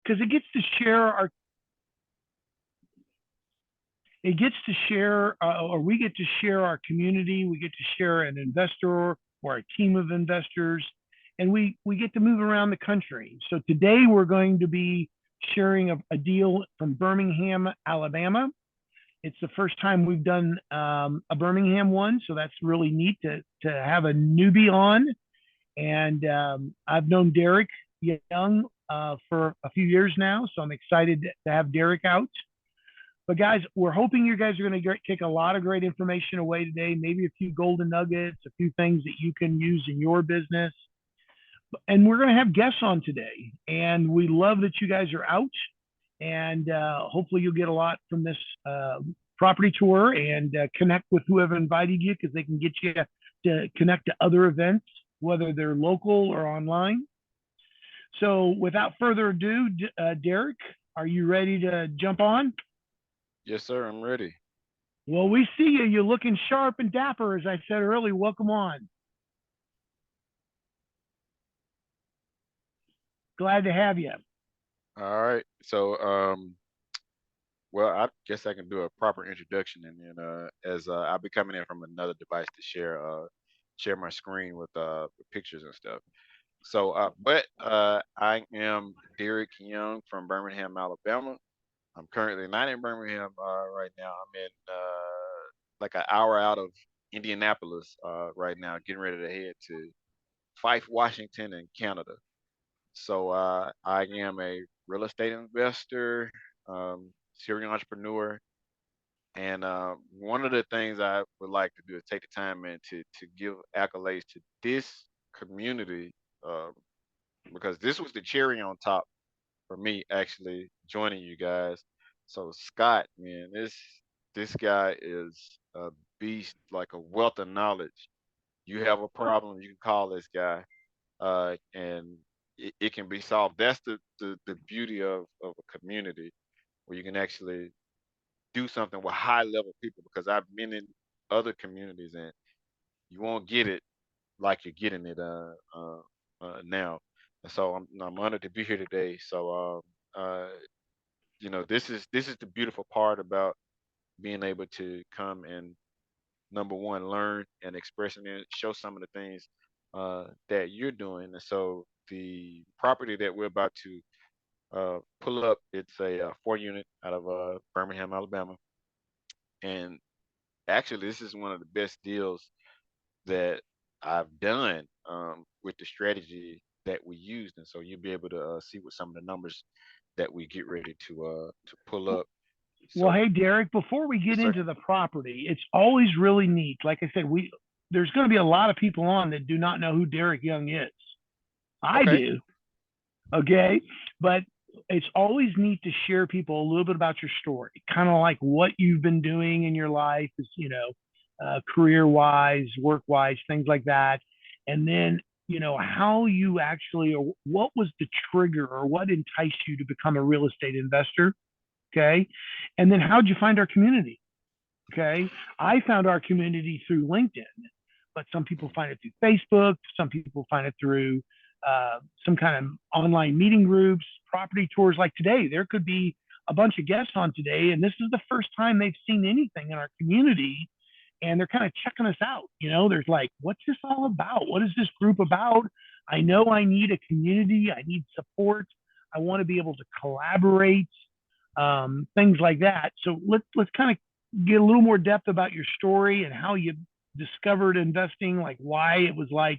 because it gets to share our it gets to share or we get to share our community. We get to share an investor or a team of investors, and we get to move around the country. So today we're going to be sharing a deal from Birmingham, Alabama. It's the first time we've done a Birmingham one, so that's really neat to have a newbie on. And I've known Derek Young for a few years now, so I'm excited to have Derek out. But guys, we're hoping you guys are going to take a lot of great information away today. Maybe a few golden nuggets, a few things that you can use in your business. And we're going to have guests on today, and we love that you guys are out. And hopefully, you'll get a lot from this property tour and connect with whoever invited you because they can get you to connect to other events, whether they're local or online. So, without further ado, Derek, are you ready to jump on? Yes, sir. I'm ready. Well, we see you. You're looking sharp and dapper, as I said earlier. Welcome on. Glad to have you. All right. So, well, I guess I can do a proper introduction, and then as I'll be coming in from another device to share my screen with pictures and stuff. So, I am Derek Young from Birmingham, Alabama. I'm currently not in Birmingham right now. I'm in like an hour out of Indianapolis right now, getting ready to head to Fife, Washington, in Canada. So I am a real estate investor, serial entrepreneur, and one of the things I would like to do is take the time and to give accolades to this community uh, because this was the cherry on top for me actually joining you guys. So Scott, man, this guy is a beast, like a wealth of knowledge. You have a problem, you can call this guy, and it can be solved. That's the beauty of a community where you can actually do something with high level people because I've been in other communities and you won't get it like you're getting it now. And so I'm honored to be here today. So this is the beautiful part about being able to come and number one learn and express and then show some of the things that you're doing. And so the property that we're about to pull up, it's a 4 unit out of Birmingham, Alabama. And actually, this is one of the best deals that I've done with the strategy that we used. And so you'll be able to see what some of the numbers that we get ready to pull up. Well, So hey, Derek, before we get yes, sir. into the property, it's always really neat. Like I said, there's going to be a lot of people on that do not know who Derek Young is. I Okay. do, okay? But it's always neat to share people a little bit about your story, kind of like what you've been doing in your life, is career wise, work wise, things like that, and then how you actually, or what was the trigger, or what enticed you to become a real estate investor, okay? And then how'd you find our community? Okay. I found our community through LinkedIn, but some people Mhm. find it through Facebook. Some people find it through some kind of online meeting groups, property tours. Like today, there could be a bunch of guests on today, and this is the first time they've seen anything in our community. And they're kind of checking us out. There's like, what's this all about? What is this group about? I know I need a community. I need support. I want to be able to collaborate, things like that. So let's kind of get a little more depth about your story and how you discovered investing, like why it was like,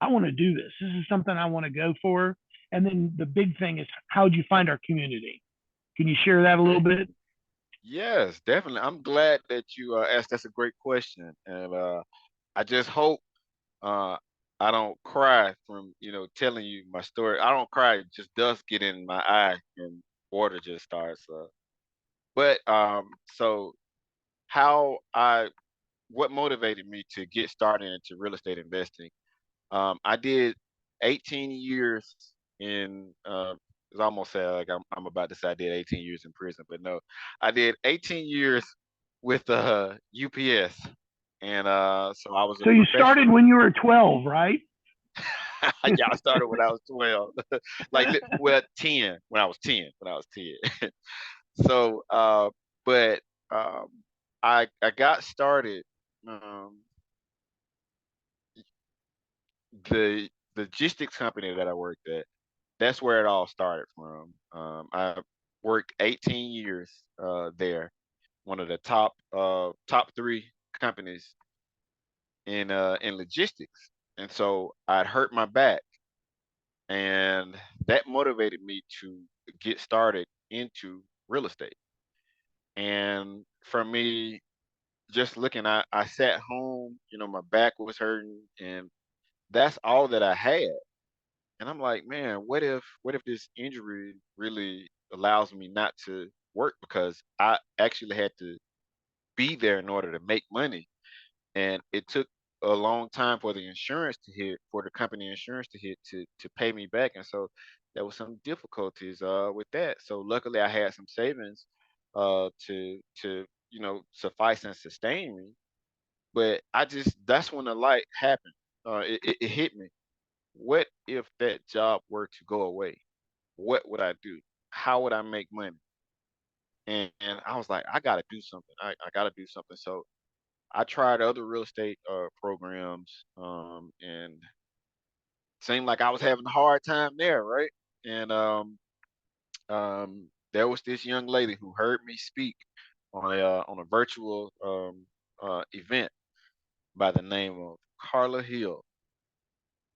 I want to do this. This is something I want to go for. And then the big thing is, how'd you find our community? Can you share that a little Okay. bit? Yes, definitely. I'm glad that you asked. That's a great question, and I just hope uh, I don't cry from telling you my story. I don't cry; just dust get in my eye and water just starts. So how I what motivated me to get started into real estate investing? I did 18 years in. It's almost sad like I'm about to say I did 18 years in prison, but no, I did 18 years with UPS, and so I was a So you started professional. when you were 12, right? Yeah, I started when I was 12. Like, well, 10, when I was 10, when I was 10. So, but, um, I got started, um, the logistics company that I worked at, that's where it all started from. I worked 18 years, there, one of the top 3 companies in logistics. And so I'd hurt my back, and that motivated me to get started into real estate. And for me, just looking, I sat home, my back was hurting, and that's all that I had. And I'm like, man, what if this injury really allows me not to work, because I actually had to be there in order to make money. And it took a long time for the insurance to hit, for the company insurance to hit, to pay me back. And so there was some difficulties with that. So luckily I had some savings to suffice and sustain me. But that's when the light happened. It hit me. What if that job were to go away? What would I do? How would I make money? And I was like, I gotta do something. I gotta do something. So I tried other real estate programs, and seemed like I was having a hard time there, right? And there was this young lady who heard me speak on a virtual event by the name of Carla Hill.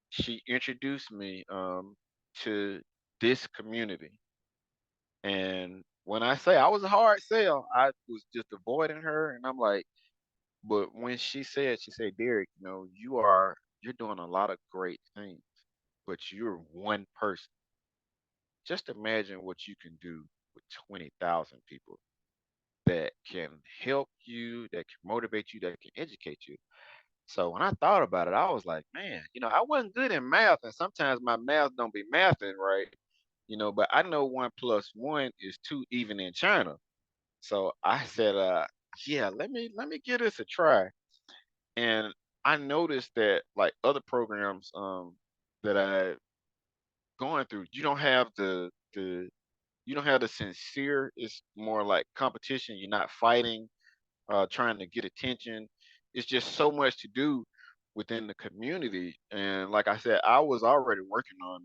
She introduced me to this community, and when I say I was a hard sell, I was just avoiding her, and I'm like, but when she said, Derek, you're doing a lot of great things, but you're one person. Just imagine what you can do with 20,000 people that can help you, that can motivate you, that can educate you. So when I thought about it, I was like, man, I wasn't good in math, and sometimes my math don't be mathing right, but I know 1 plus 1 is 2 even in China. So I said, yeah, let me give this a try. And I noticed that, like, other programs that I going through, you don't have the sincere. It's more like competition. You're not fighting, trying to get attention. It's just so much to do within the community. And like I said, I was already working on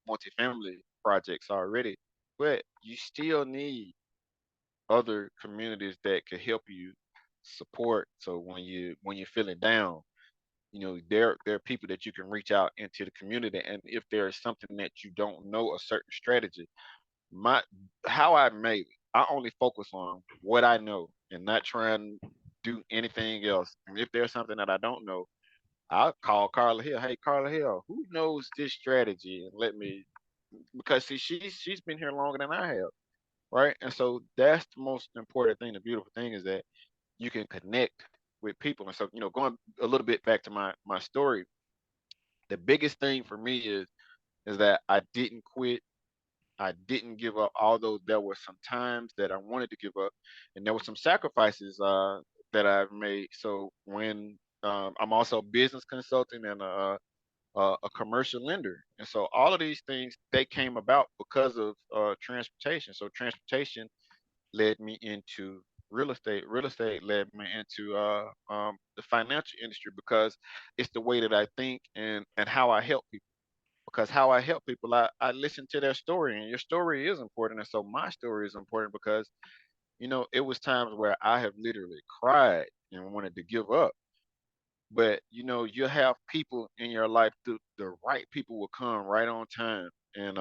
multifamily projects already, but you still need other communities that could help you support. So when you're feeling down, there are people that you can reach out into the community, and if there is something that you don't know, a certain strategy, my how I made it, I only focus on what I know and not try and do anything else. And if there's something that I don't know, I'll call Carla Hill. Hey, Carla Hill, who knows this strategy? And let me, because see, she's been here longer than I have, right? And so that's the most important thing. The beautiful thing is that you can connect with people. And so, going a little bit back to my story, the biggest thing for me is that I didn't quit. I didn't give up, although there were some times that I wanted to give up, and there were some sacrifices that I've made. So when I'm also a business consultant and a commercial lender, and so all of these things, they came about because of transportation. So transportation led me into real estate. Real estate led me into the financial industry, because it's the way that I think and how I help people. Because how I help people, I listen to their story, and your story is important. And so my story is important because, it was times where I have literally cried and wanted to give up. But, you have people in your life, the right people will come right on time. And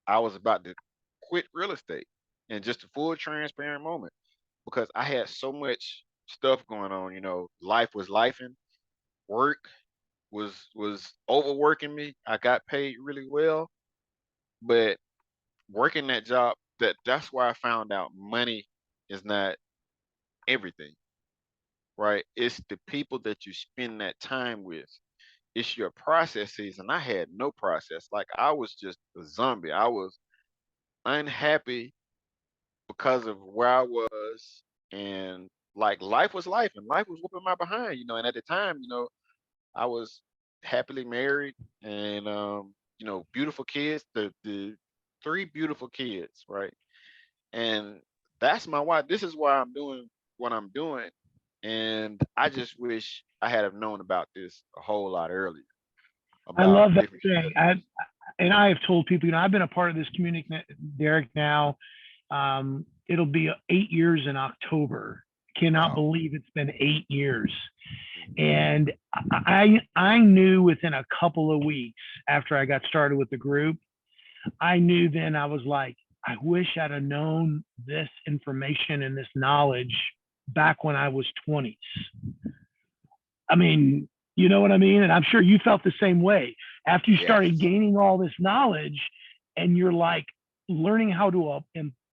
I was about to quit real estate, and just a full transparent moment, because I had so much stuff going on. Life was lifing, work was overworking me. I got paid really well, but working that job, that's where I found out money is not everything, right? It's the people that you spend that time with. It's your processes, and I had no process. Like, I was just a zombie. I was unhappy because of where I was, and like life was life, and life was whooping my behind. And at the time, I was happily married, and beautiful kids. The three beautiful kids, right? And that's my why. This is why I'm doing what I'm doing. And I just wish I had have known about this a whole lot earlier I about love that different thing. strategies. And I have told people, I've been a part of this community, Derek, now. It'll be 8 years in October. Cannot Wow. believe it's been 8 years. Mhm. And I knew within a couple of weeks after I got started with the group, I knew then I was like, I wish I'd have known this information and this knowledge back when I was 20s. I mean, you know what I mean? And I'm sure you felt the same way after you started Yes. gaining all this knowledge and you're like learning how to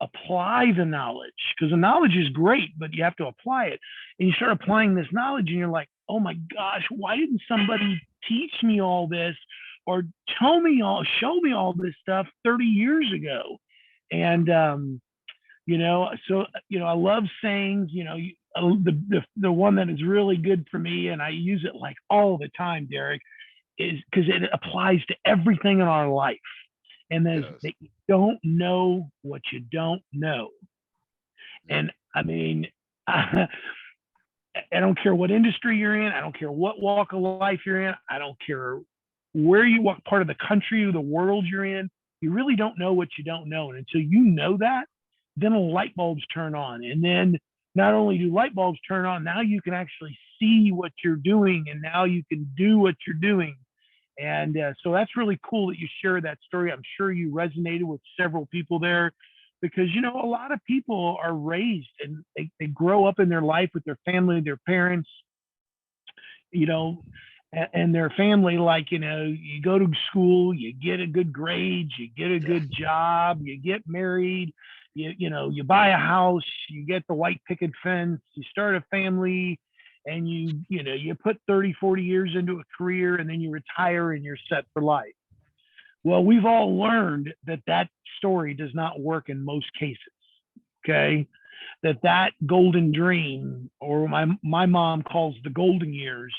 apply the knowledge because the knowledge is great, but you have to apply it. And you start applying this knowledge and you're like, oh my gosh, why didn't somebody teach me all this or show me all this stuff 30 years ago? And, so I love sayings. The one that is really good for me, and I use it like all the time, Derek, is because it applies to everything in our life. And there's Yes. that you don't know what you don't know. Yep. And I mean, I don't care what industry you're in. I don't care what walk of life you're in. I don't care what part of the country or the world you're in. You really don't know what you don't know. And until you know that, then light bulbs turn on. And then not only do light bulbs turn on, now you can actually see what you're doing and now you can do what you're doing. And so that's really cool that you share that story. I'm sure you resonated with several people there because, a lot of people are raised and they grow up in their life with their family, their parents, you know, and their family, like, you go to school, you get a good grade, you get a Yeah. good job, you get married, you buy a house, you get the white picket fence, you start a family, and you put 30, 40 years into a career and then you retire and you're set for life. Well, we've all learned that story does not work in most cases. Okay. That golden dream, or my mom calls the golden years,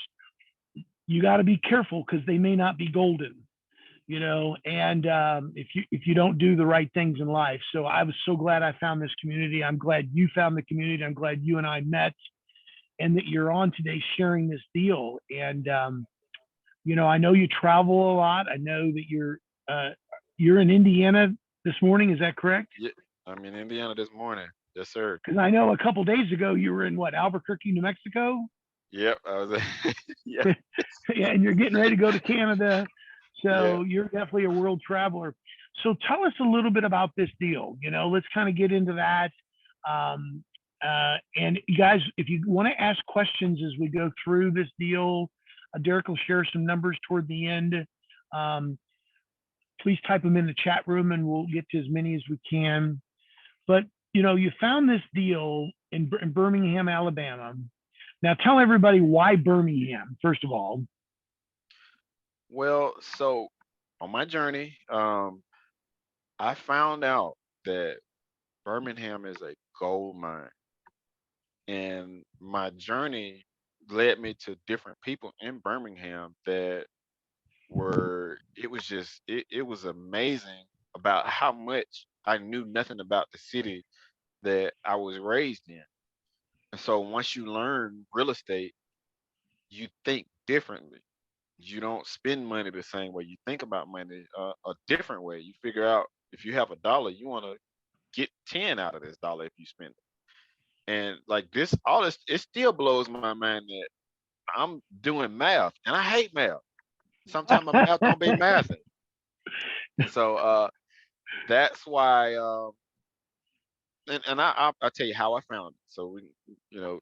you got to be careful because they may not be golden, and if you don't do the right things in life. So I was so glad I found this community. I'm glad you found the community. I'm glad you and I met and that you're on today sharing this deal. And I know you travel a lot. I know that you're in Indiana this morning. Is that correct? Yeah. I'm in Indiana this morning. Yes, sir. Because I know a couple days ago you were in what, Albuquerque, New Mexico. Yep. I was. Yeah. Yeah, and you're getting ready to go to Canada. Yeah. So you're definitely a world traveler. So tell us a little bit about this deal. Let's kind of get into that. And you guys, if you want to ask questions as we go through this deal, Derek will share some numbers toward the end. Um, please type them in the chat room and we'll get to as many as we can. But, you found this deal in Birmingham, Alabama. Now tell everybody why Birmingham, first of all. Well, so on my journey, I found out that Birmingham is a gold mine, and my journey led me to different people in Birmingham that were. It was amazing about how much I knew nothing about the city that I was raised in. And so once you learn real estate, you think differently. You don't spend money the same way. You think about money a different way. You figure out if you have a dollar, you want to get 10 out of this dollar if you spend it. And like this, all this, it still blows my mind that I'm doing math and I hate math. Sometimes my math don't be mathing. And so that's why I'll tell you how I found it.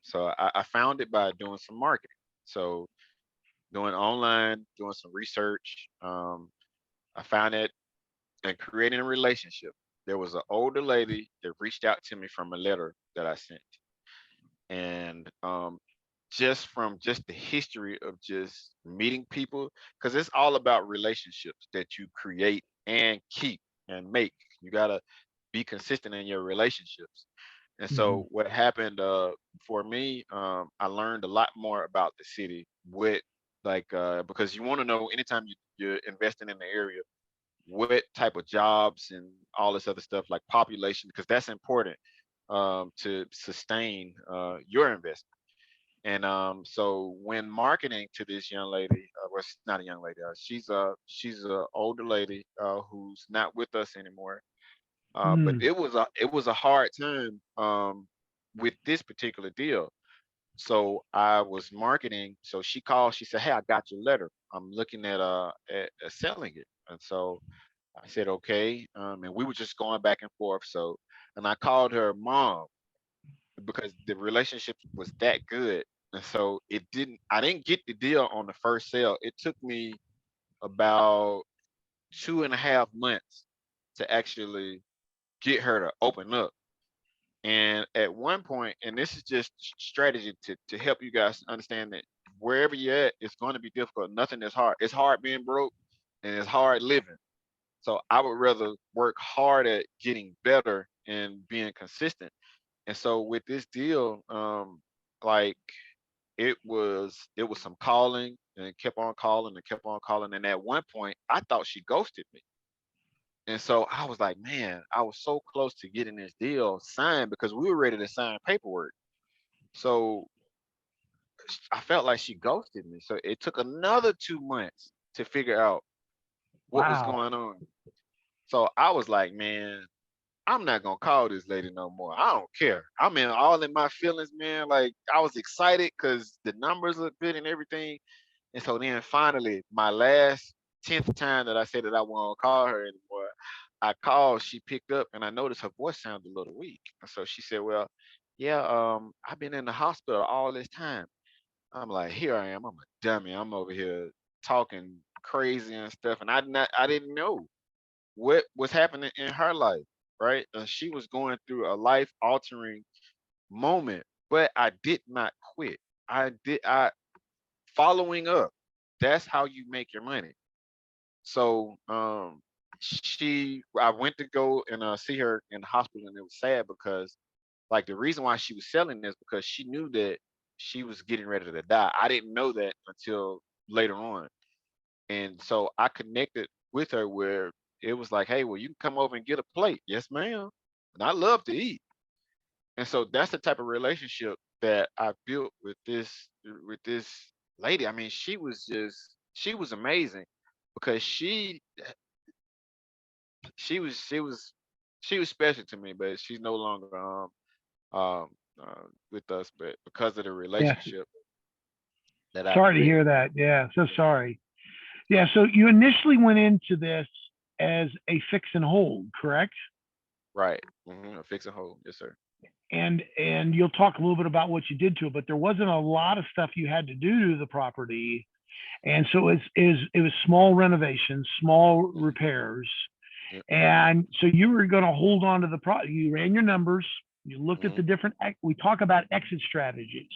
So I found it by doing some marketing. So doing online, doing some research. I found it and creating a relationship. There was an older lady that reached out to me from a letter that I sent, and just from just the history of just meeting people, because it's all about relationships that you create and keep and make. You gotta be consistent in your relationships. And Mhm. so what happened for me, I learned a lot more about the city with like because you want to know anytime you're investing in the area what type of jobs and all this other stuff like population because that's important to sustain your investment. And so when marketing to this young lady, well, she's not a young lady. She's a older lady who's not with us anymore. But Mm, it was a hard time with this particular deal. So I was marketing. So she called. She said, "Hey, I got your letter. I'm looking at selling it." And so I said, "Okay." And we were just going back and forth. So and I called her mom because the relationship was that good. And so I didn't get the deal on the first sale. It took me about 2.5 months to actually get her to open up. And at one point, and this is just strategy to help you guys understand that wherever you're at, it's going to be difficult. Nothing is hard. It's hard being broke and it's hard living. So I would rather work hard at getting better and being consistent. And so with this deal, like it was some calling and kept on calling and kept on calling. And at one point, I thought she ghosted me. And so I was like, man, I was so close to getting this deal signed because we were ready to sign paperwork. So I felt like she ghosted me. So it took another 2 months to figure out what was wow. going on. So I was like, man, I'm not gonna call this lady no more. I don't care. I'm in all in my feelings, man. Like I was excited because the numbers look good and everything. And so then finally, my last 10th time that I said that I won't call her anymore, I called, she picked up, and I noticed her voice sounded a little weak. And so she said, well, yeah, I've been in the hospital all this time. I'm like, here I am. I'm a dummy. I'm over here talking crazy and stuff. And I didn't know what was happening in her life, right? She was going through a life altering moment, but I did not quit. I following up. That's how you make your money. So I went to go and see her in the hospital, and it was sad because like the reason why she was selling this because she knew that she was getting ready to die. I didn't know that until later on, and so I connected with her where it was like, hey, well, you can come over and get a plate, yes, ma'am, and I love to eat. And so that's the type of relationship that I built with this lady. I mean, she was amazing because she was special to me, but she's no longer um with us. But because of the Yes. relationship that I Sorry to created, hear that. Yeah. So yeah, sorry. Yeah. So you initially went into this as a fix and hold, correct? right, a fix and hold, yes, sir. And you'll talk a little bit about what you did to it, but there wasn't a lot of stuff you had to do to the property. And so it was small renovations, small Hmm. repairs. Yep. And so you were going to hold on to the product. You ran your numbers. You looked at Hmm. the different, we talk about exit strategies.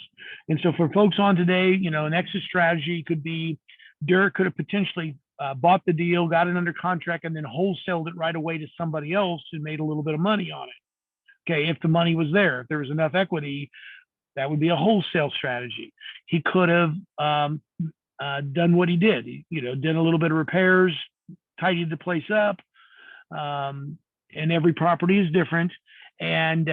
And so for folks on today, an exit strategy could be Derek could have potentially bought the deal, got it under contract, and then wholesaled it right away to somebody else and made a little bit of money on it. Okay, if the money was there, if there was enough equity, that would be a wholesale strategy. He could have done what he did. Did a little bit of repairs, tidied the place up, and every property is different, and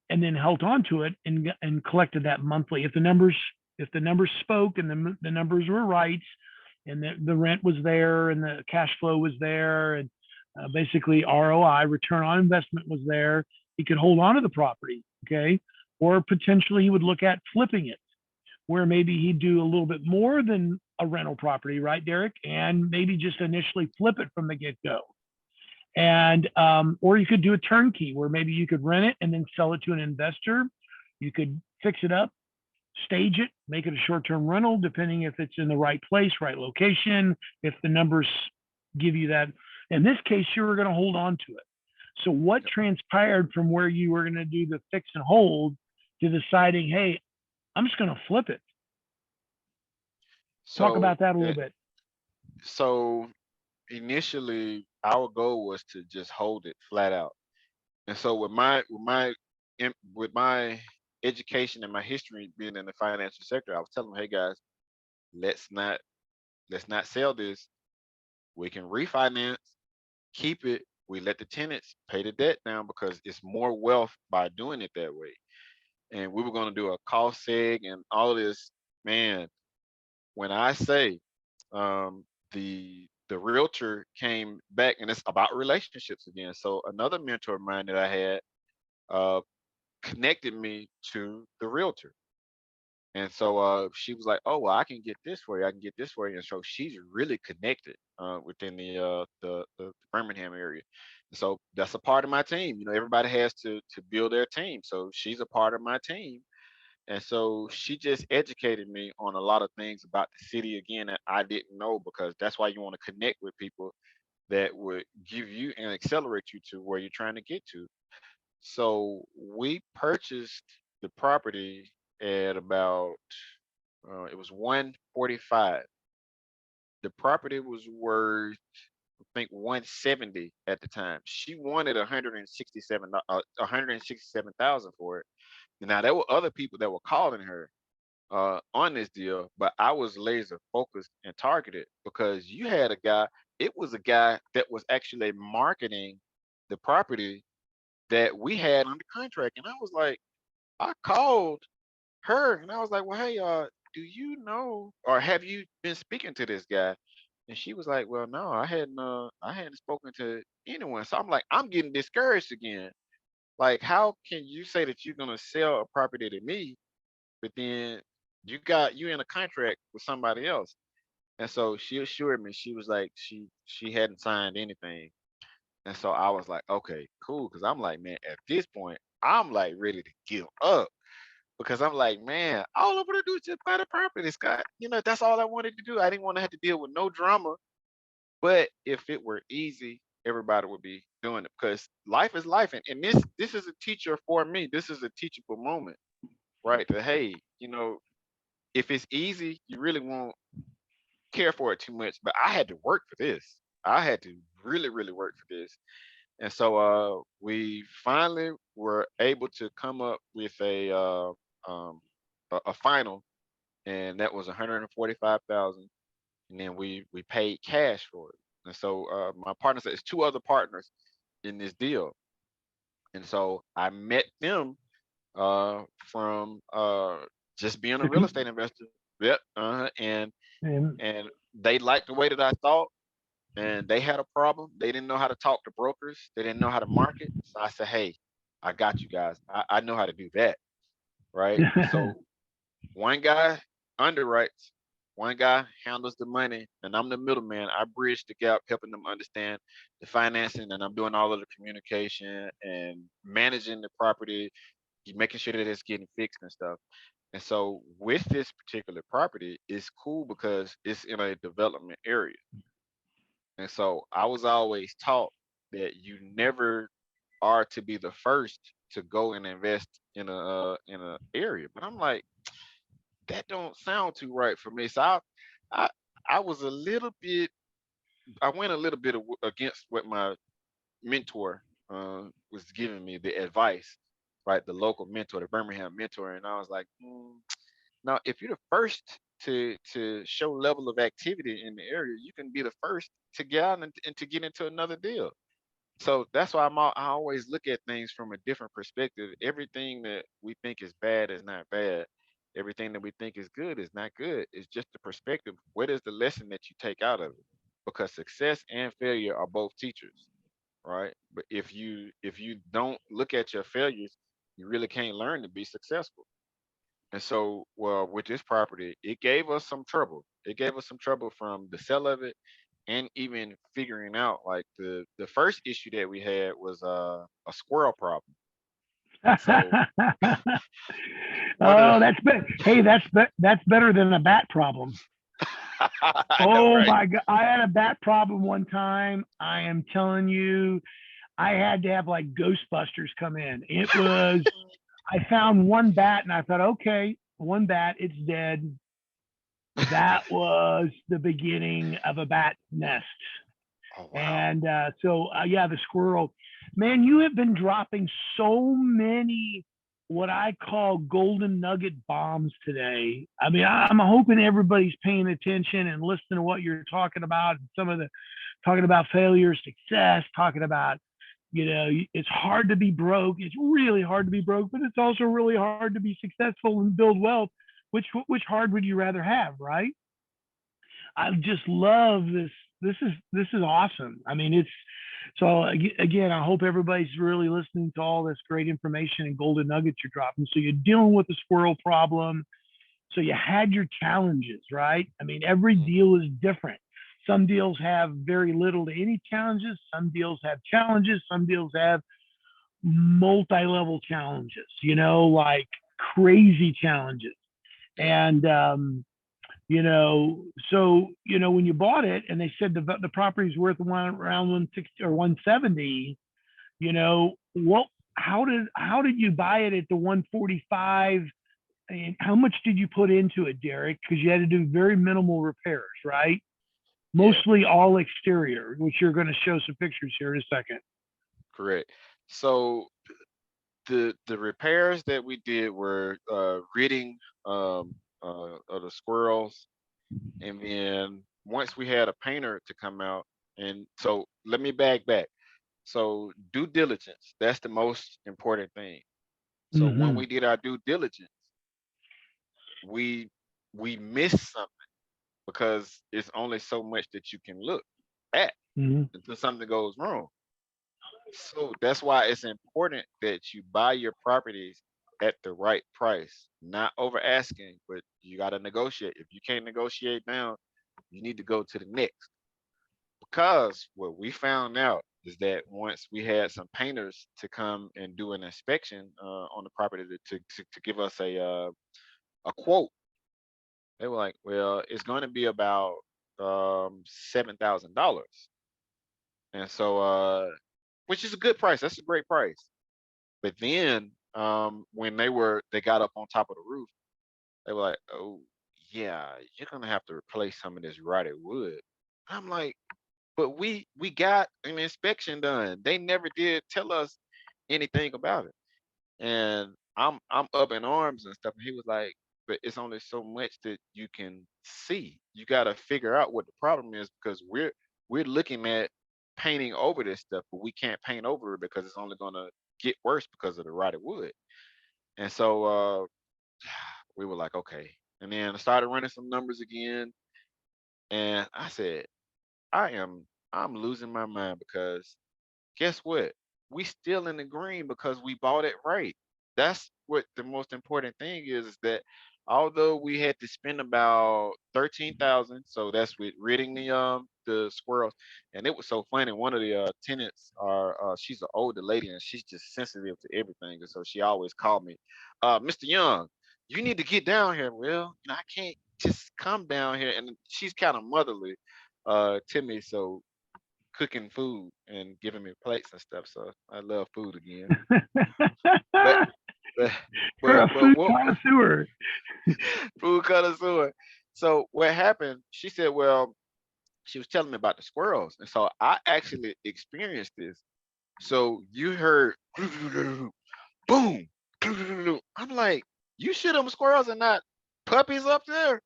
then held on to it and collected that monthly. If the numbers spoke and the numbers were right, and the rent was there and the cash flow was there, and basically ROI, return on investment, was there, he could hold on to the property. Okay, or potentially he would look at flipping it, where maybe he'd do a little bit more than a rental property, right, Derek? And maybe just initially flip it from the get go. And or you could do a turnkey where maybe you could rent it and then sell it to an investor. You could fix it up, stage it, make it a short-term rental, depending if it's in the right place, right location, if the numbers give you that. In this case, you were going to hold on to it. So what Yep. transpired from where you were going to do the fix and hold to deciding, hey, I'm just going to flip it? Talk So about that a little uh, bit. so initially our goal was to just hold it flat out. And so with my education and my history being in the financial sector, I was telling them, hey guys, let's not let's not sell this. We can refinance, keep it. We let the tenants pay the debt down because it's more wealth by doing it that way. And we were going to do a cost seg and all of this. Man, when I say the realtor came back, and it's about relationships again. So another mentor of mine that I had uh, connected me to the realtor. And so she was like, "Oh well, I can get this for you. I can get this for you." And so she's really connected within the Birmingham area. And so that's a part of my team. You know, everybody has to build their team. So she's a part of my team. And so she just educated me on a lot of things about the city again that I didn't know, because that's why you want to connect with people that would give you and accelerate you to where you're trying to get to. So we purchased the property at about it was 145. The property was worth, I think, 170 at the time. She wanted 167,000 for it. Now there were other people that were calling her on this deal, but I was laser focused and targeted because you had a guy. It was a guy that was actually marketing the property that we had under contract, and I was like, I called her and I was like, well, hey, do you know or have you been speaking to this guy? And she was like, well, no, I hadn't spoken to anyone. So I'm like, I'm getting discouraged again. Like, how can you say that you're gonna sell a property to me, but then you in a contract with somebody else? And so she assured me, she was like, she hadn't signed anything. And so I was like, okay, cool. Cause I'm like, man, at this point, I'm like ready to give up because I'm like, man, all I want to do is just buy the property, Scott. You know, that's all I wanted to do. I didn't want to have to deal with no drama. But if it were easy, everybody would be doing it because life is life. And this is a teacher for me. This is a teachable moment, right? That hey, you know, if it's easy, you really won't care for it too much. But I had to work for this. I had to really, really work for this. And so we finally were able to come up with um, a final, and that was 145,000. And then we paid cash for it. And so my partner said it's two other partners in this deal, and so I met them from just being a The real com- estate investor. Yep, and and they liked the way that I thought, and they had a problem. They didn't know how to talk to brokers. They didn't know how to market. So I said, hey, I got you guys. I know how to do that, right? And so one guy underwrites, one guy handles the money, and I'm the middleman. I bridge the gap, helping them understand the financing, and I'm doing all of the communication and managing the property, making sure that it's getting fixed and stuff. And so with this particular property, it's cool because it's in a development area. And so I was always taught that you never are to be the first to go and invest in a area. But I'm like, that don't sound too right for me. So I, I was a little bit, I went a little bit against what my mentor was giving me the advice, right? The local mentor, the Birmingham mentor, and I was like, now if you're the first to show level of activity in the area, you can be the first to get out and to get into another deal. So that's why I always look at things from a different perspective. Everything that we think is bad is not bad. Everything that we think is good is not good. It's just the perspective. What is the lesson that you take out of it? Because success and failure are both teachers, right? But if you don't look at your failures, you really can't learn to be successful. And so, well, with this property, it gave us some trouble. It gave us some trouble from the sale of it and even figuring out like the first issue that we had was a squirrel problem. So one of oh, hey, that's better than a bat problem. I know, Oh right? my God. I had a bat problem one time. I am telling you, I had to have like Ghostbusters come in. I found one bat and I thought, okay, one bat, it's dead. That was the beginning of a bat nest. Oh wow. And yeah, the squirrel, man, you have been dropping so many what I call golden nugget bombs today. I mean, I'm hoping everybody's paying attention and listening to what you're talking about. And some of the talking about failure, success, talking about, it's hard to be broke. It's really hard to be broke, but it's also really hard to be successful and build wealth. Which hard would you rather have, right? I just love this. This is awesome. I mean, it's so again. I hope everybody's really listening to all this great information and golden nuggets you're dropping. So you're dealing with the squirrel problem. So you had your challenges, right? I mean, every Mhm. deal is different. Some deals have very little to any challenges. Some deals have challenges. Some deals have multi-level challenges. Like crazy challenges. Yeah. And so when you bought it and they said the property's worth around 160 or 170, what how did you buy it at the 145, and how much did you put into it, Derek? Because you had to do very minimal repairs, right? Yeah. Mostly all exterior, which you're going to show some pictures here in a second. Correct. So the repairs that we did were ridding of the squirrels, and then once we had a painter to come out, and so let me back. So due diligence, that's the most important thing. So when Mm-hmm. we did our due diligence, we we missed something because it's only so much that you can look at Mm-hmm. until something goes wrong. So that's why it's important that you buy your properties at the right price, not over asking, but you got to negotiate. If you can't negotiate down, you need to go to the next. Because what we found out is that once we had some painters to come and do an inspection on the property to give us a quote, they were like, "Well, it's going to be about $7,000," and so which is a good price. That's a great price. But then when they got up on top of the roof, they were like, "Oh yeah, you're gonna have to replace some of this rotted wood." I'm like, "But we got an inspection done. They never did tell us anything about it." And I'm up in arms and stuff. And he was like, "But it's only so much that you can see. You got to figure out what the problem is because we're looking at painting over this stuff, but we can't paint over it because it's only gonna get worse because of the rotted wood." And so we were like, okay. And then I started running some numbers again, and I said, I'm losing my mind because guess what? We still in the green because we bought it right. That's what the most important thing is that although we had to spend about 13,000, so that's with ridding the squirrels, and it was so funny. One of the tenants are she's an older lady and she's just sensitive to everything, and so she always called me, Mr. Young, you need to get down here. Well, I can't just come down here, and she's kind of motherly to me, so cooking food and giving me plates and stuff. So I love food again. But but You're a but food what connoisseur. food connoisseur. So what happened? She said, well, she was telling me about the squirrels, and so I actually experienced this. So you heard boom. I'm like, you shoot them squirrels and not puppies up there.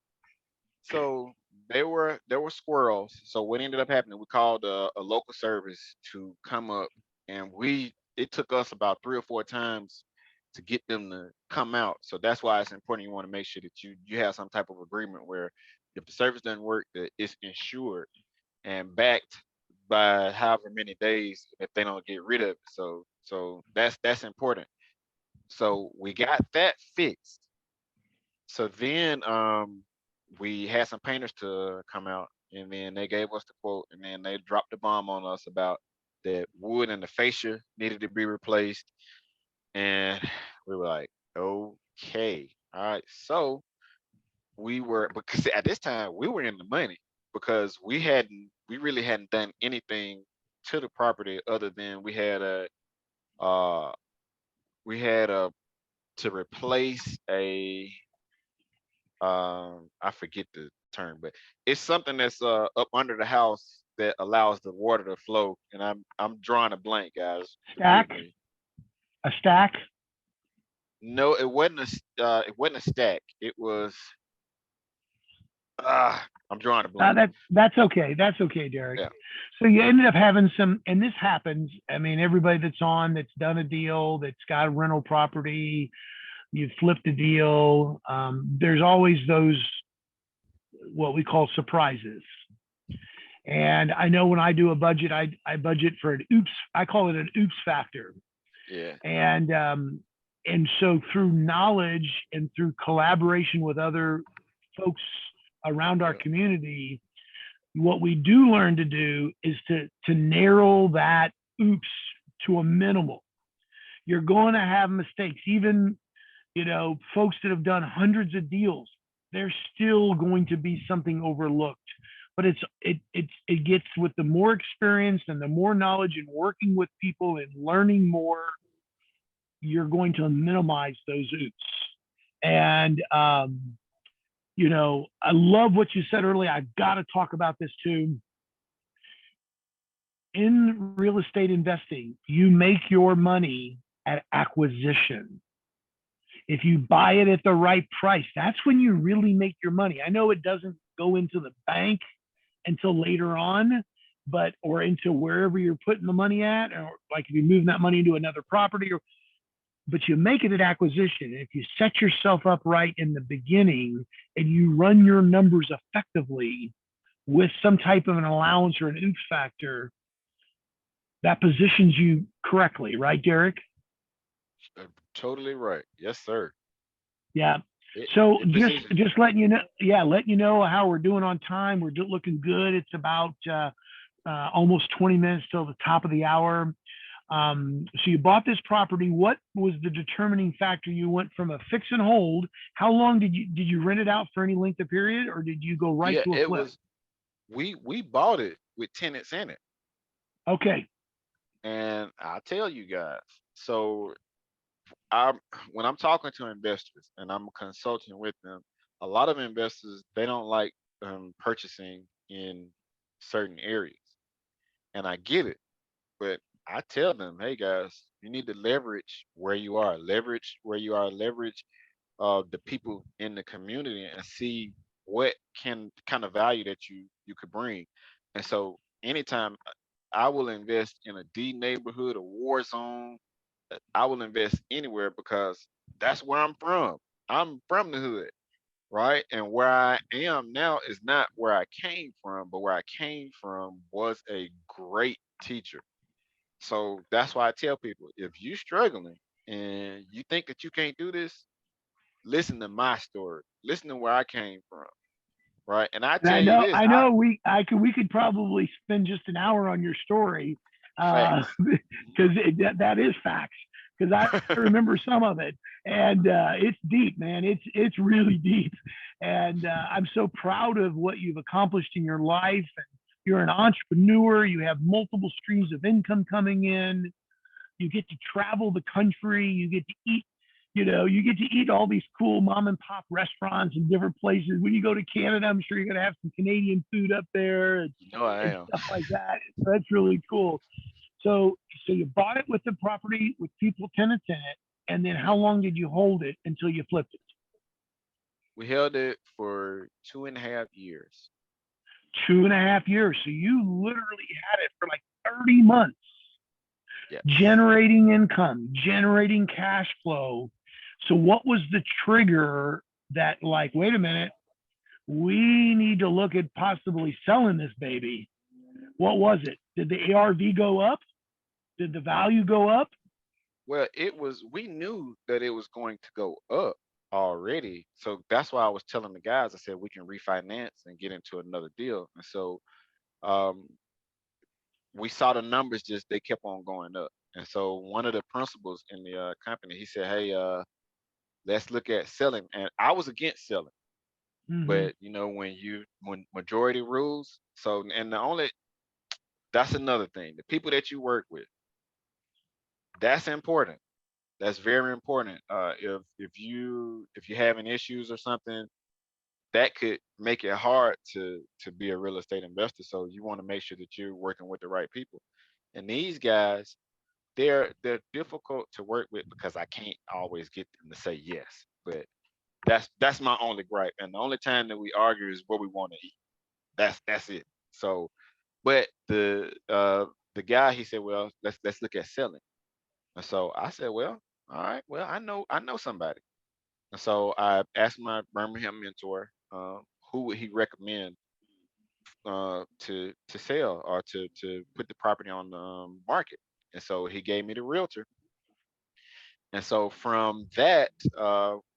So there were squirrels. So what ended up happening? We called a local service to come up, and it took us about 3 or 4 times to get them to come out. So that's why it's important. You want to make sure that you have some type of agreement where if the service doesn't work, that it's insured and backed by however many days if they don't get rid of it. So that's important. So we got that fixed. So then we had some painters to come out, and then they gave us the quote, and then they dropped the bomb on us about that wood and the fascia needed to be replaced. And we were like, okay, all right. So we were, because at this time we were in the money because we really hadn't done anything to the property other than uh we had a to replace a I forget the term, but it's something that's up under the house that allows the water to flow. And I'm drawing a blank, guys. Forgive Stack, me. a stack. No, it wasn't it wasn't a stack. It was I'm drawing a blank. That's okay. That's okay, Derek. Yeah, So you ended up having some, and this happens. I mean, everybody that's on that's done a deal, that's got a rental property, you flipped a deal. There's always those what we call surprises. And I know when I do a budget, I budget for an oops. I call it an oops factor. yeah, And so through knowledge and through collaboration with other folks around our yeah, community, what we do learn to do is to narrow that oops to a minimal. You're going to have mistakes. Even folks that have done hundreds of deals, there's still going to be something overlooked. But it gets with the more experience and the more knowledge and working with people and learning more, you're going to minimize those oops. And I love what you said earlier. I got to talk about this too. In real estate investing, you make your money at acquisition. If you buy it at the right price, that's when you really make your money. I know it doesn't go into the bank until later on, or into wherever you're putting the money at, or like if you're moving that money into another property, but you make it at acquisition. If you set yourself up right in the beginning and you run your numbers effectively with some type of an allowance or an oops factor, that positions you correctly, right, Derek? totally right. Yes, sir. Yeah. It So it positions you. just letting you know, yeah, letting you know how we're doing on time. We're looking good. It's about almost 20 minutes till the top of the hour. So you bought this property. What was the determining factor? You went from a fix and hold. How long did you rent it out for any length of period, or did you go right Yeah, to a it flip? was. We bought it with tenants in it, Okay. and I tell you guys. So I'm when I'm talking to investors and I'm consulting with them, a lot of investors they don't like purchasing in certain areas, and I get it. But I tell them, hey guys, you need to leverage where you are, leverage where you are, leverage the people in the community, and see what can kind of value that you could bring. And so anytime I will invest in a D neighborhood, a war zone, I will invest anywhere because that's where I'm from. I'm from the hood, right? And where I am now is not where I came from, but where I came from was a great teacher. So that's why I tell people if you struggling and you think that you can't do this, listen to my story. Listen to where I came from, right? And I And tell you this, I I know we could probably spend just an hour on your story, facts. because that is facts. Because I remember some of it, and it's deep, man. It's really deep, and I'm so proud of what you've accomplished in your life. And you're an entrepreneur. You have multiple streams of income coming in. You get to travel the country. You get to eat. You get to eat all these cool mom and pop restaurants in different places. When you go to Canada, I'm sure you're going to have some Canadian food up there, You know I and am. stuff like that. So that's really cool. So, so you bought it with the property with people, tenants in it, and then how Mhm. long did you hold it until you flipped it? We held it for 2.5 years. 2.5 years. So you literally had it for like 30 months, Yes. generating income, generating cash flow. So what was the trigger that, like, wait a minute, we need to look at possibly selling this baby? What was it? Did the ARV go up? Did the value go up? Well, we knew that it was going to go up already. So that's why I was telling the guys, I said we can refinance and get into another deal. And so um, we saw the numbers just they kept on going up. And so one of the principals in the company, he said, "Hey, let's look at selling." And I was against selling, Mm-hmm. but when majority rules, so and the only that's another thing. The people that you work with, that's important. That's very important. If you having issues or something, that could make it hard to be a real estate investor. So you want to make sure that you're working with the right people. And these guys, they're difficult to work with because I can't always get them to say yes. But that's my only gripe. And the only time that we argue is what we want to eat. That's it. So, but the guy, he said, well, let's look at selling. And so I said, well, all right, well, I know somebody. And so I asked my Birmingham mentor, who would he recommend to sell or to put the property on the market. And so he gave me the realtor. And so from that,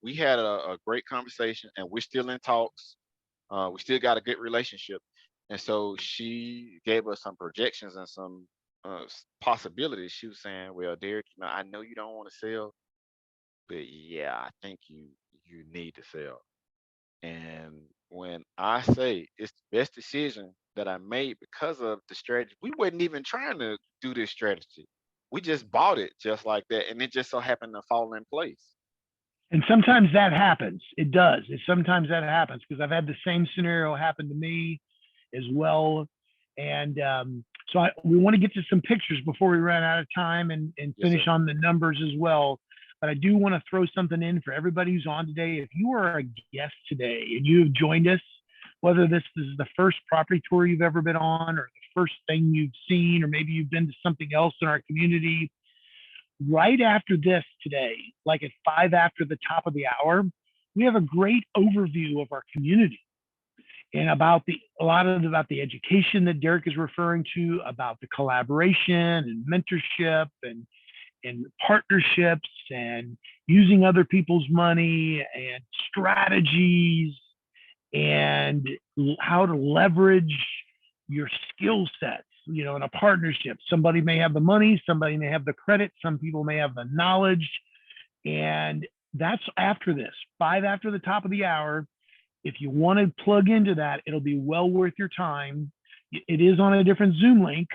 we had a great conversation, and we're still in talks. We still got a good relationship. And so she gave us some projections and some possibilities. She was saying, "Well, Derek, I know you don't want to sell, but yeah, I think you need to sell." And when I say it's the best decision that I made because of the strategy, we wasn't even trying to do this strategy. We just bought it just like that, and it just so happened to fall in place. And sometimes that happens. It does. Sometimes that happens because I've had the same scenario happen to me as well. And we want to get to some pictures before we run out of time and Yes, finish sir. on the numbers as well. But I do want to throw something in for everybody who's on today. If you are a guest today and you have joined us, whether this is the first property tour you've ever been on, or the first thing you've seen, or maybe you've been to something else in our community, right after this today, like at 5 after the top of the hour, we have a great overview of our community and about about the education that Derek is referring to, about the collaboration and mentorship and partnerships and using other people's money and strategies and how to leverage your skill sets, in a partnership. Somebody may have the money, somebody may have the credit, some people may have the knowledge. And that's after this, 5 after the top of the hour. If you want to plug into that, it'll be well worth your time. It is on a different Zoom link.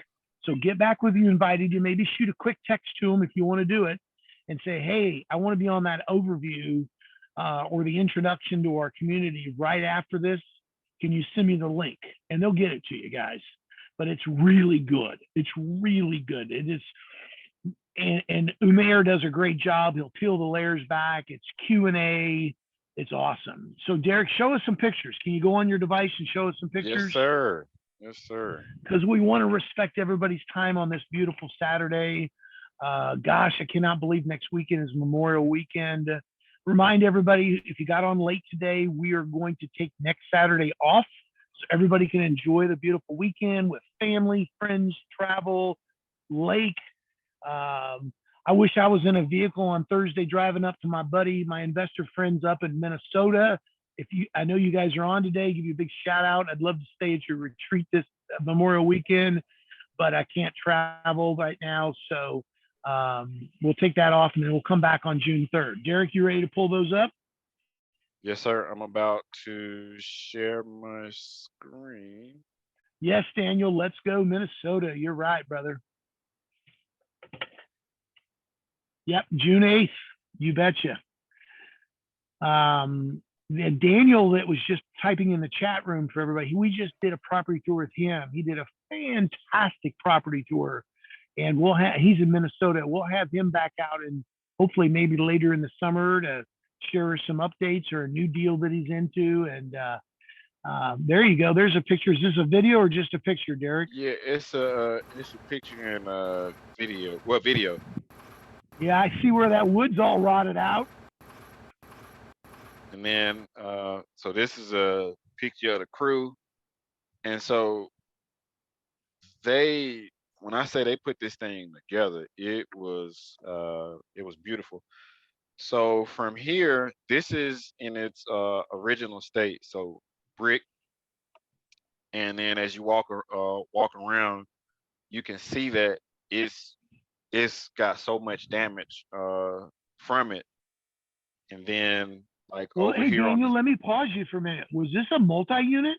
So get back with you invited you. Maybe shoot a quick text to them if you want to do it and say, hey, I want to be on that overview or the introduction to our community right after this. Can you send me the link? And they'll get it to you guys. But it's really good. It's really good. It is, and Umair does a great job. He'll peel the layers back. It's Q&A. It's awesome. So Derek, show us some pictures. Can you go on your device and show us some Yes, pictures? sir. Yes, sir. Because we want to respect everybody's time on this beautiful Saturday. Gosh, I cannot believe next weekend is Memorial Weekend. Remind everybody, if you got on late today, we are going to take next Saturday off so everybody can enjoy the beautiful weekend with family, friends, travel, lake. I wish I was in a vehicle on Thursday driving up to my investor friends up in Minnesota. I know you guys are on today, give you a big shout out. I'd love to stay at your retreat this Memorial Weekend, but I can't travel right now. So we'll take that off and then we'll come back on June 3rd. Derek, you ready to pull those up? Yes, sir. I'm about to share my screen. Yes, Daniel, let's go Minnesota. You're right, brother. Yep, June 8th. You betcha. Daniel that was just typing in the chat room for everybody. We just did a property tour with him. He did a fantastic property tour, and he's in Minnesota. We'll have him back out and hopefully maybe later in the summer to share some updates or a new deal that he's into. And there you go. There's a picture. Is this a video or just a picture, Derek? Yeah, it's a picture and video. Well, video. Yeah, I see where that wood's all rotted out. And then so this is a picture of the crew. And so they when I say they put this thing together, it was beautiful. So from here, this is in its original state. So brick, and then as you walk around, you can see that it's it's got so much damage from it. And then like Well, over hey, here on Daniel, this, let me pause you for a minute. Was this a multi-unit?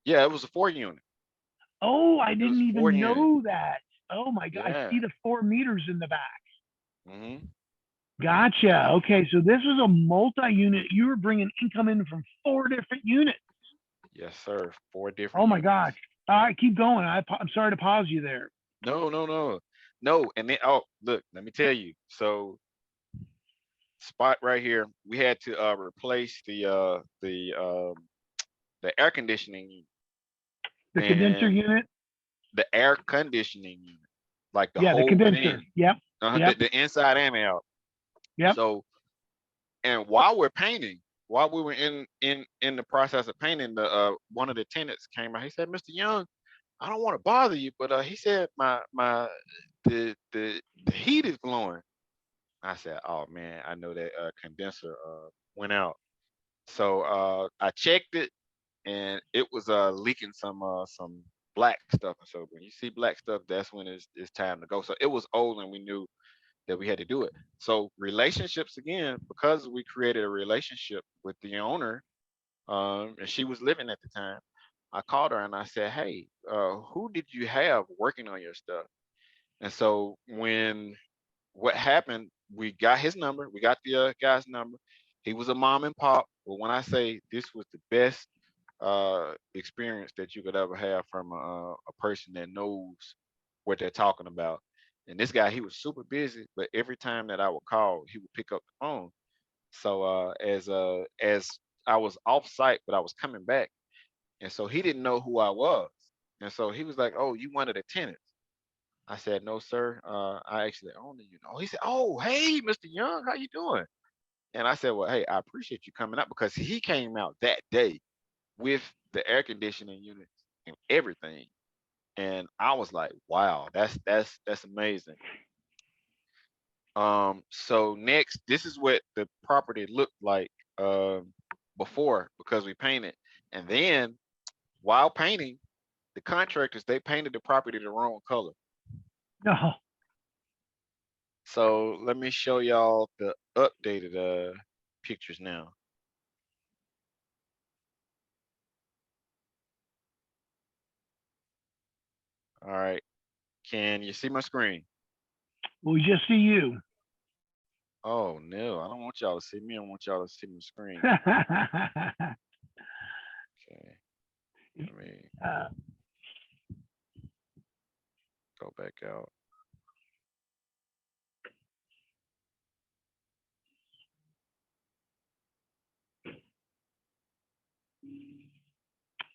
yeah, it was a 4 unit. Oh, I It was didn't 4 unit. even know that. Oh my God, I Yeah. see the 4 meters in the back. Hmm. Gotcha. Okay, so this was a multi-unit. You were bringing income in from 4 different units. Yes, sir. Four Oh different my gosh. units. All right, keep going. I'm sorry to pause you there. No, no, no. no, and then oh look, let me tell you. So spot right here, we had to replace the air conditioning unit The condenser and unit. the air conditioning unit, like the Yeah, the whole condenser. thing, Yep. Yep. the inside and out. Yep. So, and while we're painting, while we were in the process of painting, the one of the tenants came out. He said, "Mr. Young, I don't want to bother you, but he said my the heat is blowing." I said, "Oh man, I know that condenser went out." So I checked it, and it was leaking some black stuff. And so when you see black stuff, that's when it's time to go. So it was old, and we knew that we had to do it. So relationships again, because we created a relationship with the owner, and she was living at the time. I called her and I said, "Hey, who did you have working on your stuff?" And so when what happened, we got his number, we got the guy's number. He was a mom and pop, but when I say this was the best experience that you could ever have from a person that knows what they're talking about. And this guy, he was super busy, but every time that I would call, he would pick up the phone. So as I was off site, but I was coming back, and so he didn't know who I was, and so he was like, "Oh, you one of the tenants?" I said, "No, sir. I actually own it, you know." He said, "Oh, hey, Mr. Young, how you doing?" And I said, "Well, hey, I appreciate you coming out," because he came out that day with the air conditioning units and everything. And I was like, "Wow, that's amazing." So next, this is what the property looked like before because we painted, and then while painting, the contractors they painted the property the wrong color. No. So let me show y'all the updated pictures now. All right, can you see my screen? We just see you. Oh no, I don't want y'all to see me. I want y'all to see my screen. Okay, let me uh, go back out.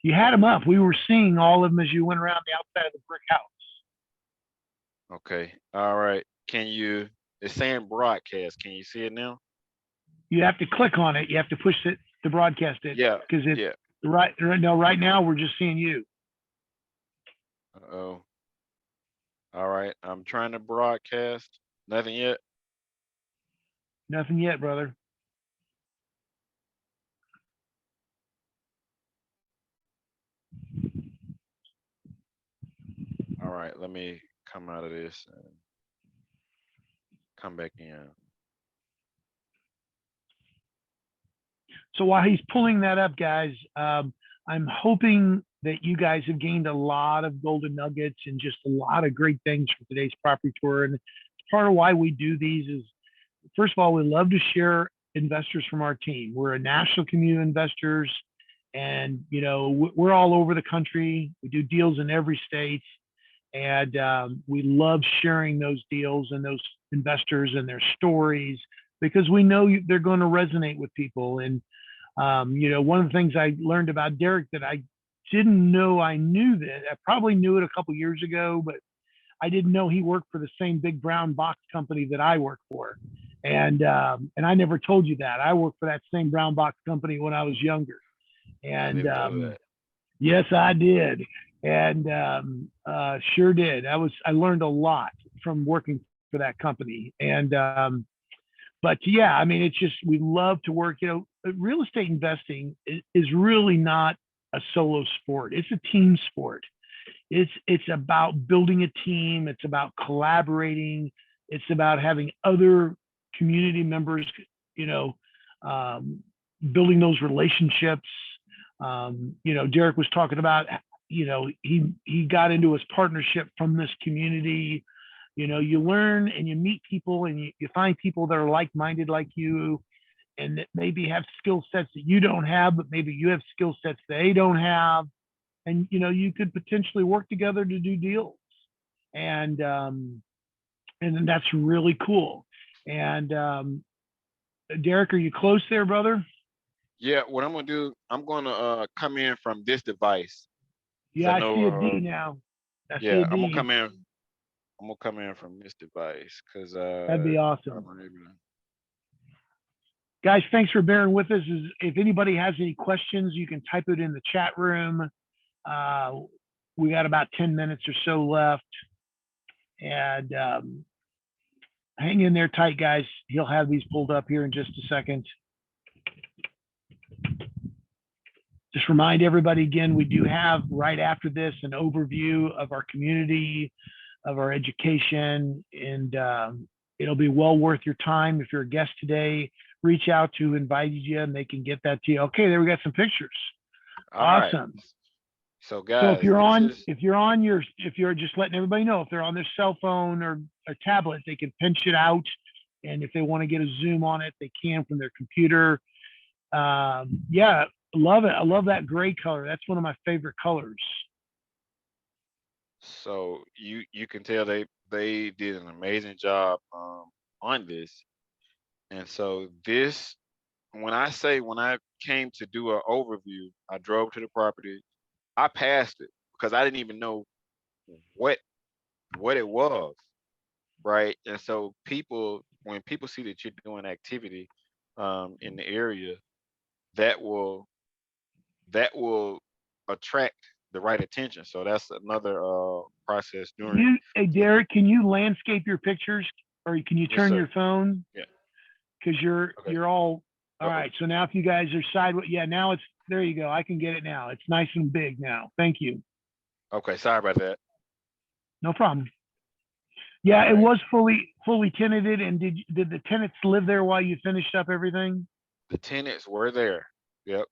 you had them up. We were seeing all of them as you went around the outside of the brick house. Okay, all right. Can you? It's saying broadcast. Can you see it now? You have to click on it. You have to push it to broadcast it Yeah, because it's yeah. right. No, right now we're just seeing you. Oh, all right. I'm trying to broadcast. Nothing yet. Nothing yet, brother. All right. Let me come out of this and come back in. So while he's pulling that up, guys, I'm hoping that you guys have gained a lot of golden nuggets and just a lot of great things for today's property tour. And part of why we do these is, first of all, we love to share investors from our team. We're a national community of investors, and we're all over the country. We do deals in every state, and we love sharing those deals and those investors and their stories because we know they're going to resonate with people. And one of the things I learned about Derek that I didn't know I knew that I probably knew it a couple years ago, but I didn't know he worked for the same big brown box company that I work for. And I never told you that. I worked for that same brown box company when I was younger. I And didn't know that. yes, I did. And sure did. I learned a lot from working for that company. And but yeah, I mean, it's just we love to work. Real estate investing is really not a solo sport. It's a team sport. It's about building a team. It's about collaborating. It's about having other community members, you know, um, building those relationships. Derek was talking about, he got into his partnership from this community. You learn and you meet people and you find people that are like-minded like you and that maybe have skill sets that you don't have, but maybe you have skill sets they don't have, and you could potentially work together to do deals. And and that's really cool. And Derek, are you close there, brother? Yeah, what I'm gonna do, I'm gonna come in from this device. 'Cause Yeah, I I know see a D now. I see a yeah, D. I'm gonna come in from this device because That'd be I'm awesome. able to. Guys, thanks for bearing with us. If anybody has any questions, you can type it in the chat room. Uh, we got about 10 minutes or so left. And hang in there tight, guys. He'll have these pulled up here in just a second. Just remind everybody again, we do have right after this an overview of our community, of our education, and it'll be well worth your time. If you're a guest today, reach out to who invited you and they can get that to you. Okay, there we got some pictures. All right. Awesome. So So if guys, you're this on, is if you're just letting everybody know, if they're on their cell phone or a tablet, they can pinch it out. And if they want to get a zoom on it, they can from their computer. Yeah, love it. I love that gray color. That's one of my favorite colors. so you can tell they did an amazing job on this. And so this when I came to do an overview, I drove to the property. I passed it because I didn't even know what what it was, right? And so when people see that you're doing activity in the area, that will that will attract the right attention. So that's another process during. Hey Derek, can you landscape your pictures, or can you Yes, turn sir. your phone? Yeah. Because Okay. you're all Uh-oh. right. So now if you guys are sideways, yeah, now it's there. You go. I can get it now. It's nice and big now. Thank you. Okay. Sorry about that. No problem. All Yeah, it right. was fully tenanted. And did the tenants live there while you finished up everything? The tenants were there. Yep.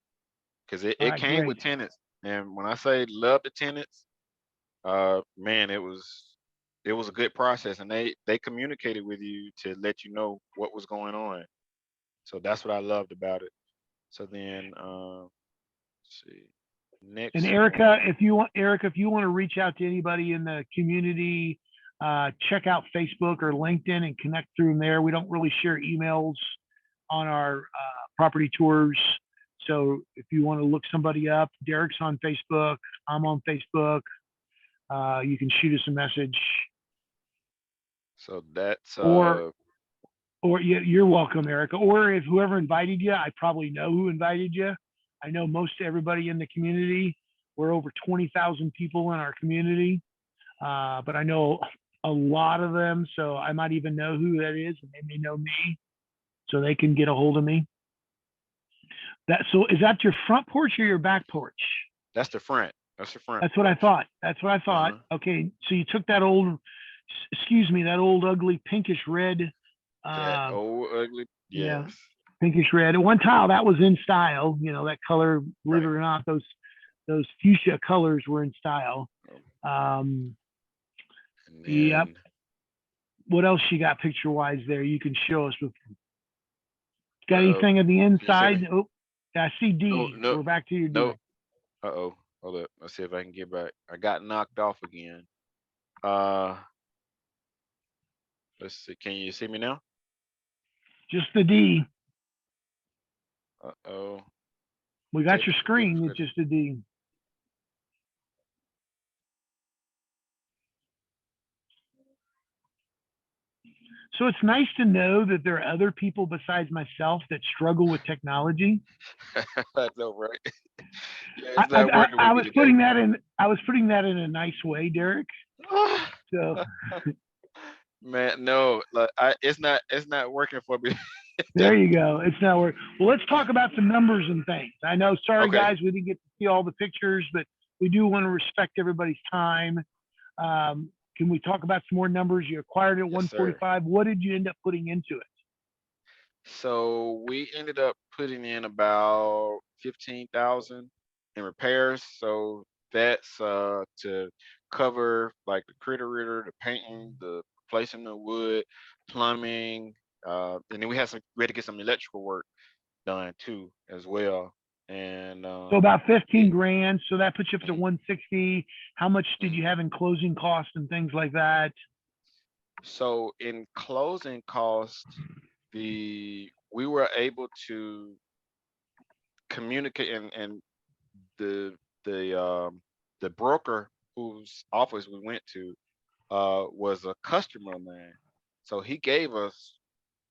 Because All it right, came great. with tenants. And when I say love the tenants, man, it was a good process, and they communicated with you to let you know what was going on. So that's what I loved about it. So then, let's see, And next Erica, one. if you want to reach out to anybody in the community, check out Facebook or LinkedIn and connect through there. We don't really share emails on our property tours. So if you want to look somebody up, Derek's on Facebook, I'm on Facebook. You can shoot us a message, So that's or you're welcome, Erica. Or if whoever invited you, I probably know who invited you. I know most everybody in the community. We're over 20,000 people in our community, but I know a lot of them, so I might even know who that is, and they may know me, so they can get a hold of me. Is that your front porch or your back porch? that's the front. That's the front That's what I porch. thought. That's what I thought. Uh-huh. Okay, so you took that old, excuse me, that old ugly pinkish red. That Uh, old ugly. yeah, Yes. pinkish red. At one tile that was in style. You know that color. Believe it Right. or not, those fuchsia colors were in style. Um, Um, And yep. then What else you got picture wise there? You can show us. Got uh, anything on the can you see me? inside? Oh, I see No, D. no, We're back to your no. D. Uh-oh. Hold up. Let's see if I can get back. I got knocked off again. Uh, let's see. Can you see me now? Just the D. Uh-oh. We got your Technical screen. It's difficulty. just a D. So it's nice to know that there are other people besides myself that struggle with technology. I know, right? Yeah, I, it's not working with I me was today. putting that in. I was putting that in a nice way, Derek. So Man, no, like it's not working for me. there you go. It's not work. Well, let's talk about some numbers and things. I know. Sorry, Okay. guys, we didn't get to see all the pictures, but we do want to respect everybody's time. Can we talk about some more numbers? You acquired it at Yes, sir. 145. What did you end up putting into it? So we ended up putting in about 15,000 in repairs. So that's to cover like the critter ritter, the painting, the replacing the wood, plumbing, and then we had to get some electrical work done too as well. And So about it, 15 grand. So that puts you up to mhm, 160. How much did mhm. you have in closing costs and things like that? So in closing costs, we were able to communicate, and the the um the broker whose office we went to was a customer of mine. So he gave us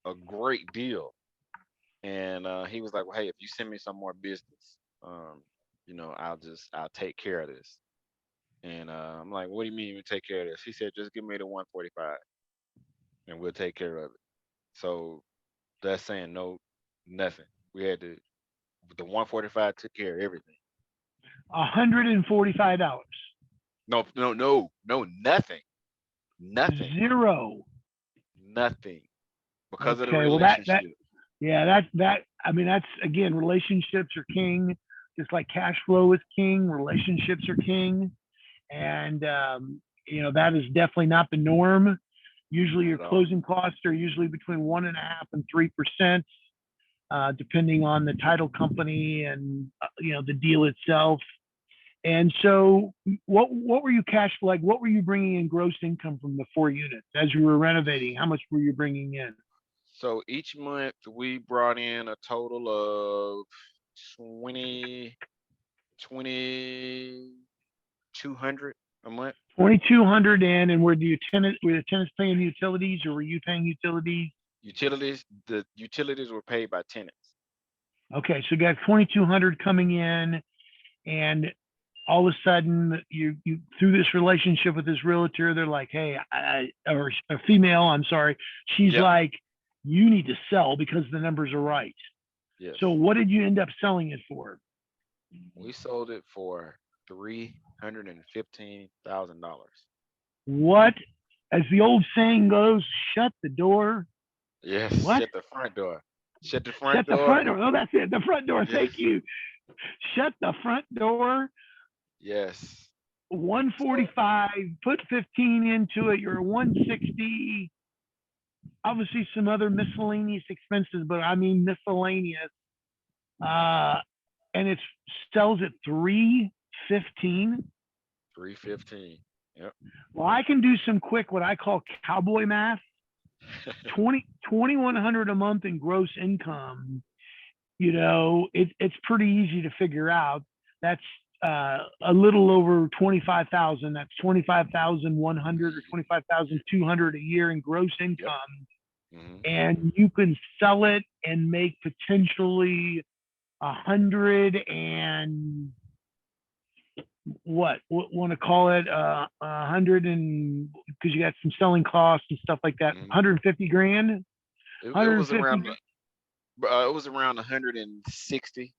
a great deal. And he was like, "Well, hey, if you send me some more business, um, I'll take care of this." And I'm like, "What do you mean you take care of this?" He said, "Just give me the 145, and we'll take care of it." So that's saying no, nothing. We had to the 145 took care of everything. $145. No, no, no, no, nothing, nothing, Zero. nothing, because of the Okay. Well, that relationship. yeah, that I mean that's again relationships are king. Just like cash flow is king, relationships are king, and that is definitely not the norm. Usually, Not your at all. closing costs are usually between 1.5% and 3%, depending on the title company and the deal itself. And so, what were you cash like? What were you bringing in gross income from the 4 units as you were renovating? How much were you bringing in? So each month we brought in a total of 20, 2,200 a month. 2,200 in, and were the tenants paying utilities, or were you paying utilities? Utilities, the utilities were paid by tenants. Okay, so you got 2,200 coming in, and all of a sudden you through this relationship with this realtor, they're like, hey, or a female, I'm sorry, she's Yep. like, you need to sell because the numbers are right. Yes. So what did you end up selling it for? We sold it for $315,000. What, as the old saying goes, shut the door. Yes. What? Shut the front door. Shut the front Shut the door. front door. Oh, that's it. The front door. Thank Yes. you. Shut the front door. Yes. So 145. Put 15 into it. You're 160. Obviously, some other miscellaneous expenses, but I mean miscellaneous. Uh, and it sells at 315. 315. Yep. Well, I can do some quick what I call cowboy math. 2,100 a month in gross income. It's pretty easy to figure out. That's a little over 25,000. That's 25,100 or 25,200 a year in gross Yep. income, Hmm. and you can sell it and make potentially 100 and what want to call it 100, and because you got some selling costs and stuff like that, Hmm. 150 grand, It was 150. around it was around 160.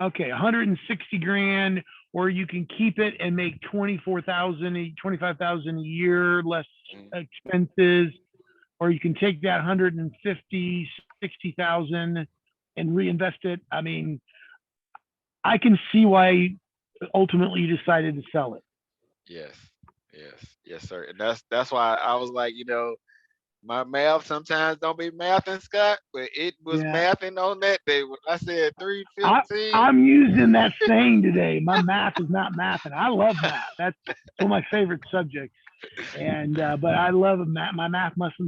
Okay, 160 grand, or you can keep it and make 24,000, 25,000 a year less Mhm. expenses, or you can take that 150, 60,000 and reinvest it. I mean, I can see why ultimately you decided to sell it. Yes. Yes. Yes, sir. And that's why I was like, my math sometimes don't be mathing, Scott, but it was Yeah. mathing on that day when I said I, 315. I'm using that saying today. My math is not math, and I love math. That's one of my favorite subjects. And but I love math. My math must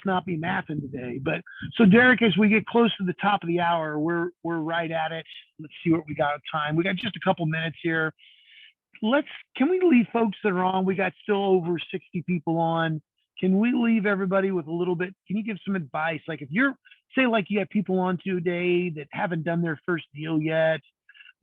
not be mathing today. But so Derek, as we get close to the top of the hour, we're right at it. Let's see what we got of time. We got just a couple minutes here. Let's Can we leave folks that are on? We got still over 60 people on. Can we leave everybody with a little bit? Can you give some advice? Like if you're say like you have people on today that haven't done their first deal yet,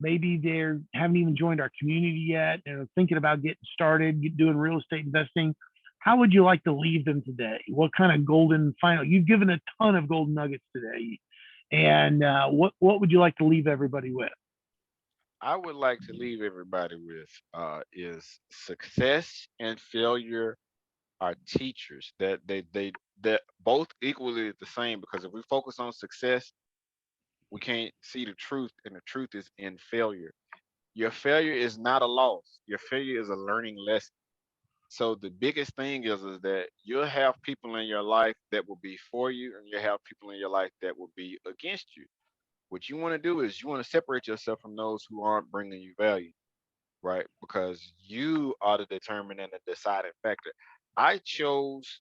maybe they haven't even joined our community yet and are thinking about getting started doing real estate investing. How would you like to leave them today? What kind of golden final? You've given a ton of golden nuggets today, and what would you like to leave everybody with? I would like to leave everybody with is success and failure are teachers. That both equally the same, because if we focus on success, we can't see the truth, and the truth is in failure. Your failure is not a loss. Your failure is a learning lesson. So the biggest thing is that you'll have people in your life that will be for you, and you'll have people in your life that will be against you. What you want to do is you want to separate yourself from those who aren't bringing you value, right? Because you are the determinant and the deciding factor. I chose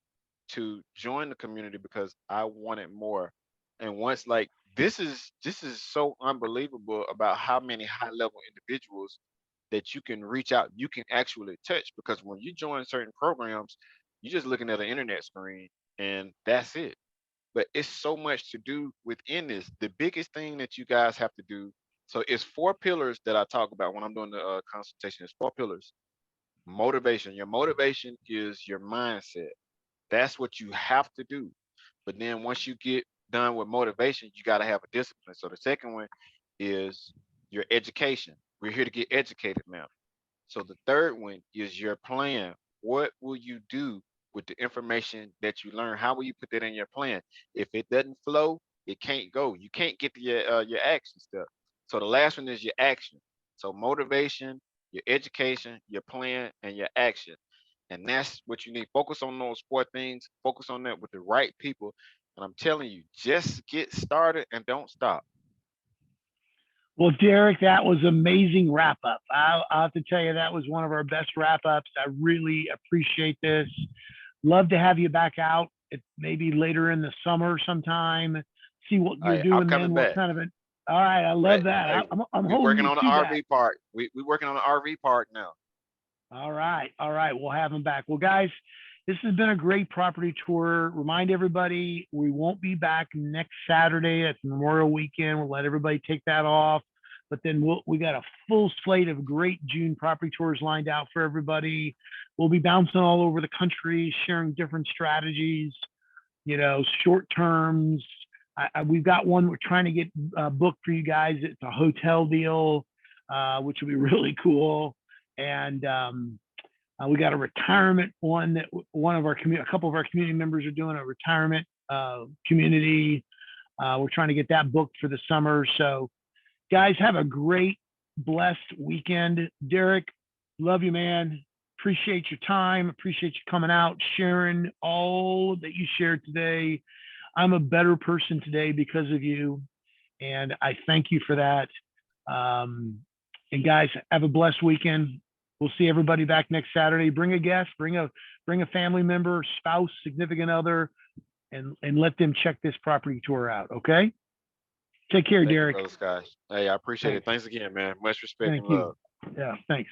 to join the community because I wanted more. And once like this is so unbelievable about how many high level individuals that you can reach out, you can actually touch because when you join certain programs, you're just looking at an internet screen and that's it. But it's so much to do within this. The biggest thing that you guys have to do, so it's four pillars that I talk about when I'm doing the consultation. It's four pillars. Motivation. Your motivation is your mindset. That's what you have to do. But then once you get done with motivation, you got to have a discipline. So the second one is your education. We're here to get educated now. So the third one is your plan. What will you do with the information that you learn? How will you put that in your plan? If it doesn't flow, it can't go. You can't get to your action step. So the last one is your action. So motivation, your education, your plan, and your action. And that's what you need. Focus on those four things. Focus on that with the right people. And I'm telling you, just get started and don't stop. Well, Derek, that was amazing wrap up. I'll have to tell you, that was one of our best wrap ups. I really appreciate this. Love to have you back out maybe later in the summer sometime. See what All you're right, I'm doing coming then. What back. kind of an? All right, I Right. love that. Hey, I'm we holding working you on the to that. RV park. We working on the RV park now. All right. All right. We'll have them back. Well, guys, this has been a great property tour. Remind everybody we won't be back next Saturday. That's Memorial Weekend. We'll let everybody take that off. But then we got a full slate of great June property tours lined out for everybody. We'll be bouncing all over the country, sharing different strategies, short terms. We've got one we're trying to get booked for you guys. It's a hotel deal, which will be really cool. And we got a retirement one that a couple of our community members are doing a retirement community. We're trying to get that booked for the summer. So, guys, have a great, blessed weekend. Derek, love you, man. Appreciate your time. Appreciate you coming out, sharing all that you shared today. I'm a better person today because of you, and I thank you for that. Um, and guys, have a blessed weekend. We'll see everybody back next Saturday. Bring a guest, bring a family member, spouse, significant other, and let them check this property tour out. Okay. Take care, Thank you, Derek. brother Sky. Hey, I appreciate it. Thanks. Thanks again, man. Much respect Thank and you. love. Yeah. Thanks.